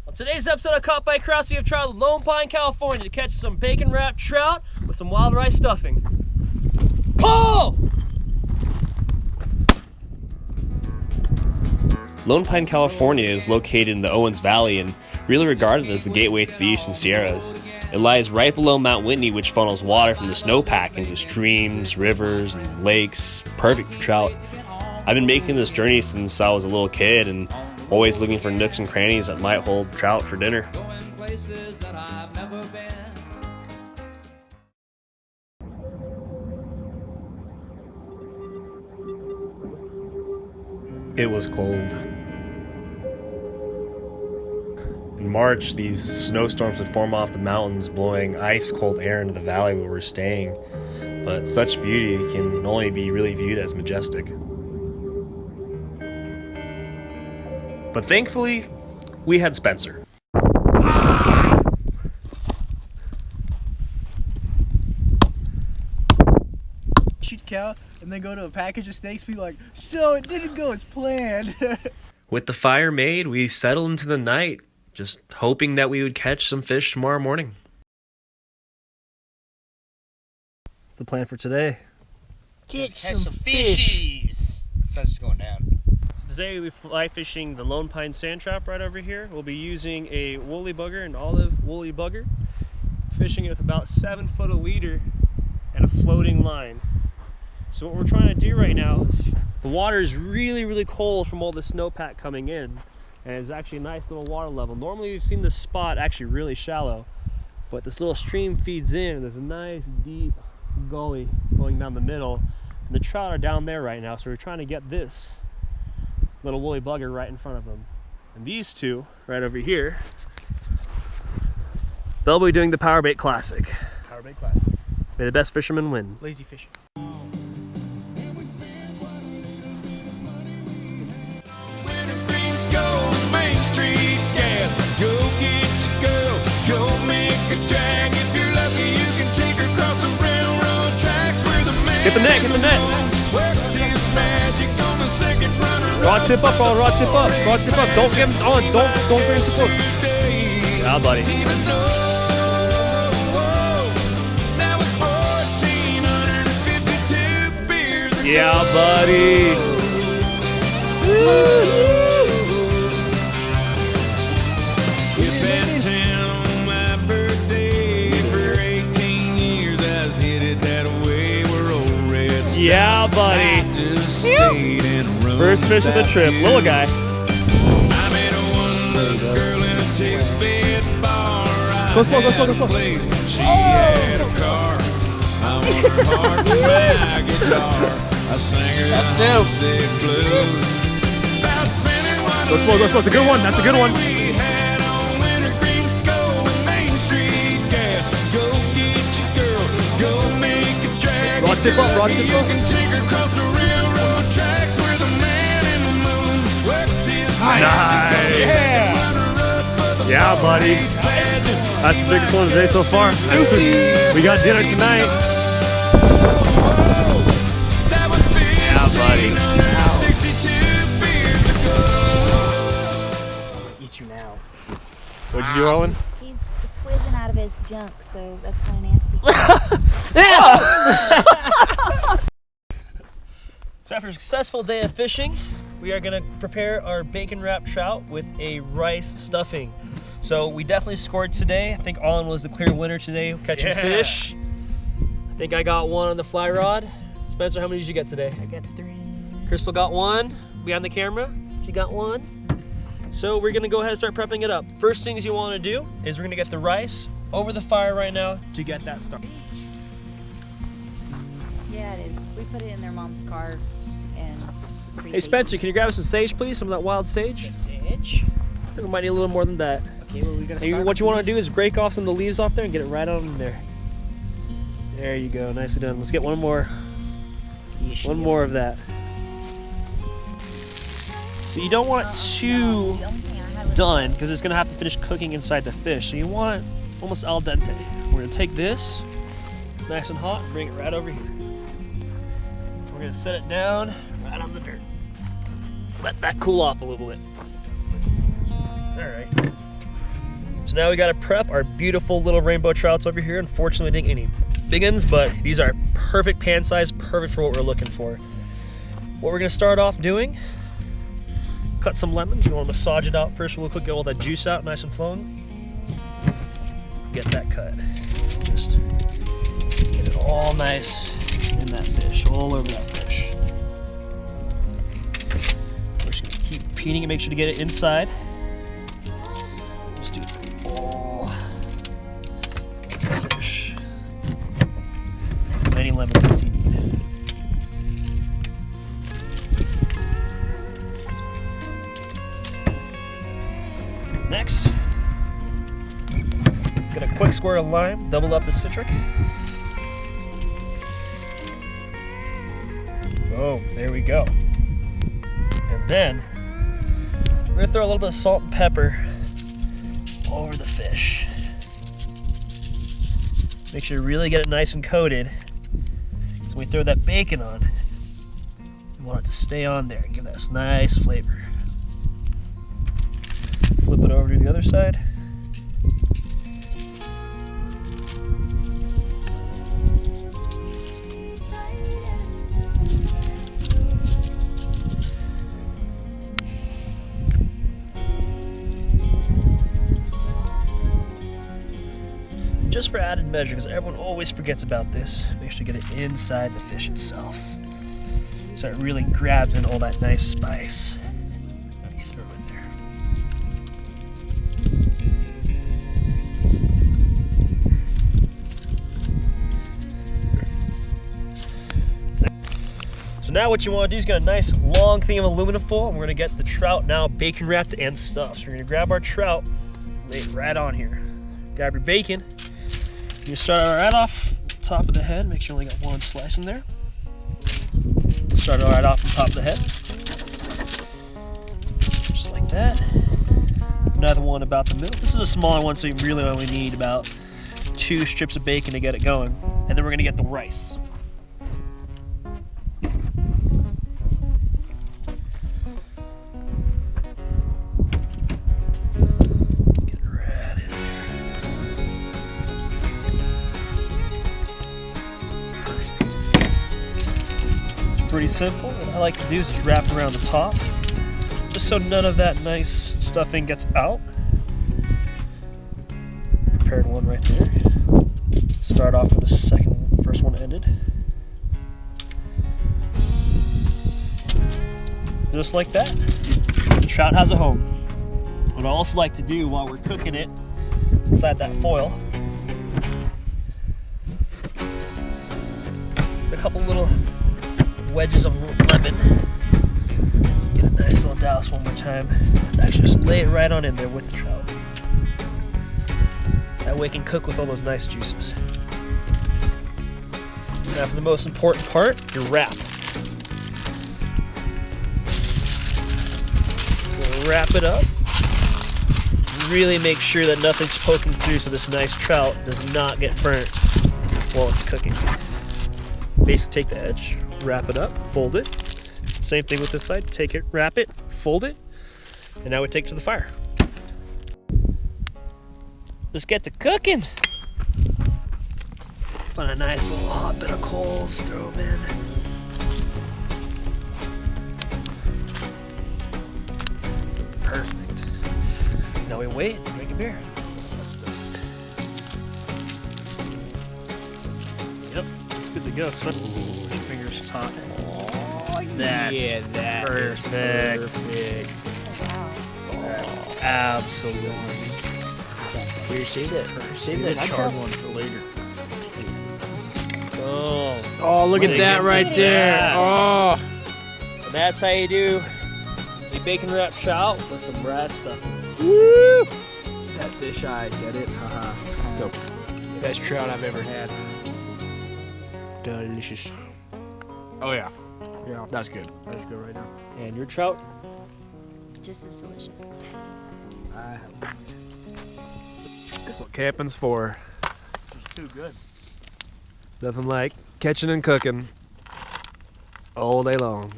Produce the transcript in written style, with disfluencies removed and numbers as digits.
On today's episode, I caught by Krousey of Trout, Lone Pine, California, to catch some bacon wrapped trout with some wild rice stuffing. Pull! Lone Pine, California is located in the Owens Valley and really regarded as the gateway to the Eastern Sierras. It lies right below Mount Whitney, which funnels water from the snowpack into streams, rivers, and lakes, perfect for trout. I've been making this journey since I was a little kid and always looking for nooks and crannies that might hold trout for dinner. It was cold. In March, these snowstorms would form off the mountains, blowing ice-cold air into the valley where we're staying. But such beauty can only be really viewed as majestic. But thankfully, we had Spencer. Shoot cow and then go to a package of steaks, be like, so it didn't go as planned. With the fire made, we settled into the night, just hoping that we would catch some fish tomorrow morning. What's the plan for today? Catch some fishies. So it's just going down. So today we fly fishing the Lone Pine sand trap right over here. We'll be using a woolly bugger, an olive woolly bugger, fishing it with about 7 foot a leader and a floating line. So what we're trying to do right now is, the water is really cold from all the snowpack coming in, and it's actually a nice little water level. Normally we've seen this spot actually really shallow, but this little stream feeds in and there's a nice deep gully going down the middle, and the trout are down there right now, so we're trying to get this little woolly bugger right in front of them. And these two right over here, they'll be doing the power bait classic. Power bait classic. May the best fisherman win. Lazy fishing. Get the net, get the net. Rod tip up, bro, rod tip up, rod tip up. Don't get him on, don't bring him too close. Yeah, buddy. Yeah, buddy. Yeah, buddy. First fish of the trip, little guy. Go slow, go slow, go slow. She had a car. That's two. Go slow, go slow. It's a good one. That's a good one. Rod tip up, rod tip up. Nice. Yeah, buddy. That's the biggest one today so far. We got dinner tonight. Yeah, buddy. Eat you now. What'd you do, Owen? He's squeezing out of his junk, so that's kind of nasty. Yeah! So after a successful day of fishing, we are gonna prepare our bacon wrapped trout with a rice stuffing. So we definitely scored today. I think Olin was the clear winner today catching fish. I think I got one on the fly rod. Spencer, how many did you get today? I got 3. Crystal got one behind the camera. She got one. So we're gonna go ahead and start prepping it up. First things you wanna do is we're gonna get the rice over the fire right now to get that started. Yeah, it is. We put it in their mom's car, and it's pretty Hey Spencer, can you grab some sage, please? Some of that wild sage? Sage. I think we might need a little more than that. Okay, well, we gotta And start what you with want to do is break off some of the leaves off there and get it right on in there. There you go, nicely done. Let's get one more. One more of that. So you don't want it too done because it's gonna have to finish cooking inside the fish. So you want it almost al dente. We're gonna take this, nice and hot, bring it right over here. We're gonna set it down right on the dirt. Let that cool off a little bit. All right. So now we gotta prep our beautiful little rainbow trouts over here. Unfortunately, we didn't get any big ones, but these are perfect pan size, perfect for what we're looking for. What we're gonna start off doing, cut some lemons. We wanna massage it out first real quick, get all that juice out nice and flowing. Get that cut. Just get it all nice in that fish, all over that fish. We're just gonna keep repeating it, make sure to get it inside. Just do it for all the fish. As many lemons as you need. Next, get a quick square of lime, double up the citric. Oh, there we go. And then we're gonna throw a little bit of salt and pepper over the fish. Make sure you really get it nice and coated. So when we throw that bacon on, we want it to stay on there and give that nice flavor. Flip it over to the other side. Just for added measure, because everyone always forgets about this, make sure to get it inside the fish itself, so it really grabs in all that nice spice. You throw it there. So now what you want to do is get a nice long thing of aluminum foil, and we're going to get the trout now bacon wrapped and stuffed. So we're going to grab our trout, lay it right on here. Grab your bacon. You start right off top of the head. Make sure you only got one slice in there. Start it right off the top of the head. Just like that. Another one about the middle. This is a smaller one, so you really only need about 2 strips of bacon to get it going. And then we're gonna get the rice. Pretty simple. What I like to do is just wrap it around the top, just so none of that nice stuffing gets out. Prepared one right there. Start off with the first one ended. Just like that. The trout has a home. What I also like to do while we're cooking it inside that foil, a couple little wedges of lemon. Get a nice little douse one more time. Actually just lay it right on in there with the trout. That way it can cook with all those nice juices. Now for the most important part, your wrap. We'll wrap it up. Really make sure that nothing's poking through so this nice trout does not get burnt while it's cooking. Basically take the edge, wrap it up, fold it. Same thing with this side. Take it, wrap it, fold it, and now we take it to the fire. Let's get to cooking. Find a nice little hot bit of coals, throw them in. Perfect. Now we wait and drink a beer. Let's do it. Yep, it's good to go. So, your fingers hot. That's perfect. Wow. That's absolutely. Here, save that charred one for later. Oh, look at that right there. Yeah. Oh. So that's how you do a bacon wrapped trout with some brass stuffing. Woo! That fish eye, get it? Haha. Go. Best trout I've ever had. Delicious. Oh yeah. Yeah. That's good. That's good right now. And your trout? Just as delicious. That's what camping's for. It's too good. Nothing like catching and cooking all day long.